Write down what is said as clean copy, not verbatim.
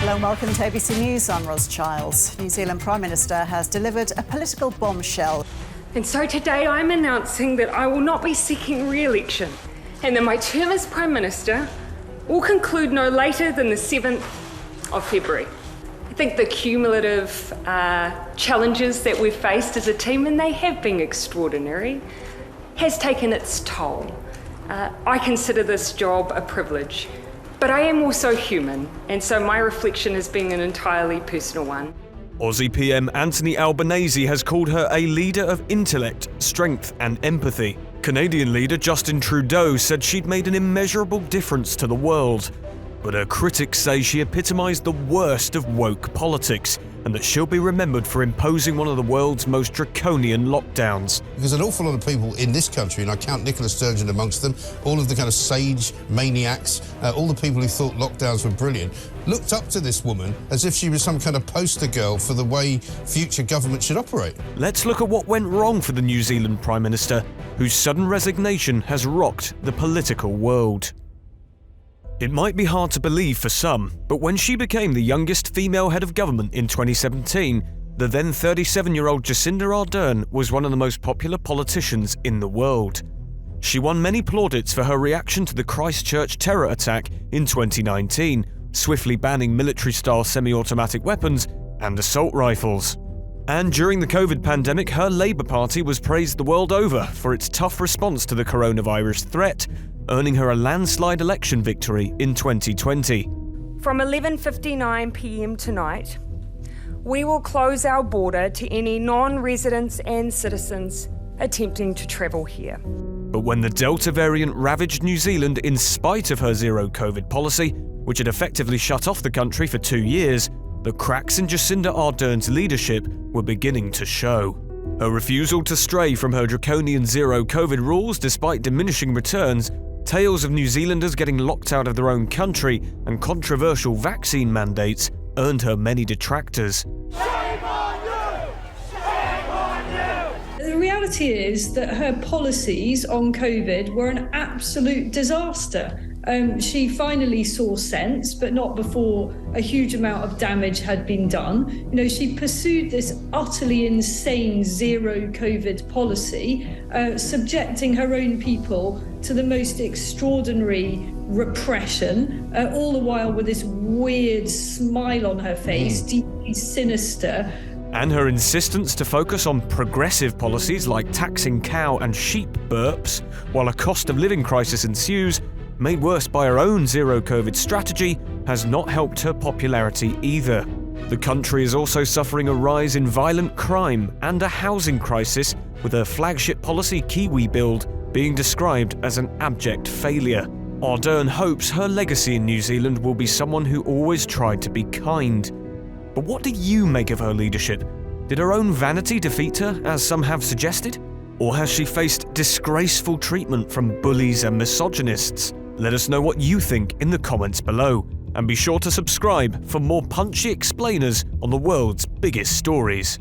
Hello and welcome to ABC News. I'm Ros Childs. New Zealand Prime Minister has delivered a political bombshell. And so today I'm announcing that I will not be seeking re-election and that my term as Prime Minister will conclude no later than the 7th of February. I think the cumulative challenges that we've faced as a team, and they have been extraordinary, has taken its toll. I consider this job a privilege, but I am also human, and so my reflection has been an entirely personal one. Aussie PM Anthony Albanese has called her a leader of intellect, strength and empathy. Canadian leader Justin Trudeau said she'd made an immeasurable difference to the world. But her critics say she epitomised the worst of woke politics and that she'll be remembered for imposing one of the world's most draconian lockdowns. Because an awful lot of people in this country, and I count Nicola Sturgeon amongst them, all of the kind of sage maniacs, all the people who thought lockdowns were brilliant, looked up to this woman as if she was some kind of poster girl for the way future government should operate. Let's look at what went wrong for the New Zealand Prime Minister, whose sudden resignation has rocked the political world. It might be hard to believe for some, but when she became the youngest female head of government in 2017, the then 37-year-old Jacinda Ardern was one of the most popular politicians in the world. She won many plaudits for her reaction to the Christchurch terror attack in 2019, swiftly banning military-style semi-automatic weapons and assault rifles. And during the COVID pandemic, her Labour Party was praised the world over for its tough response to the coronavirus threat, earning her a landslide election victory in 2020. From 11:59 p.m. tonight, we will close our border to any non-residents and citizens attempting to travel here. But when the Delta variant ravaged New Zealand in spite of her zero COVID policy, which had effectively shut off the country for 2 years, the cracks in Jacinda Ardern's leadership were beginning to show. Her refusal to stray from her draconian zero COVID rules despite diminishing returns, tales of New Zealanders getting locked out of their own country, and controversial vaccine mandates earned her many detractors. Shame on you! Shame on you! The reality is that her policies on COVID were an absolute disaster. She finally saw sense, but not before a huge amount of damage had been done. You know, she pursued this utterly insane zero COVID policy, subjecting her own people to the most extraordinary repression, all the while with this weird smile on her face, deeply sinister. And her insistence to focus on progressive policies like taxing cow and sheep burps, while a cost of living crisis ensues, made worse by her own zero-COVID strategy, has not helped her popularity either. The country is also suffering a rise in violent crime and a housing crisis, with her flagship policy Kiwi Build being described as an abject failure. Ardern hopes her legacy in New Zealand will be someone who always tried to be kind. But what do you make of her leadership? Did her own vanity defeat her, as some have suggested? Or has she faced disgraceful treatment from bullies and misogynists? Let us know what you think in the comments below, and be sure to subscribe for more punchy explainers on the world's biggest stories.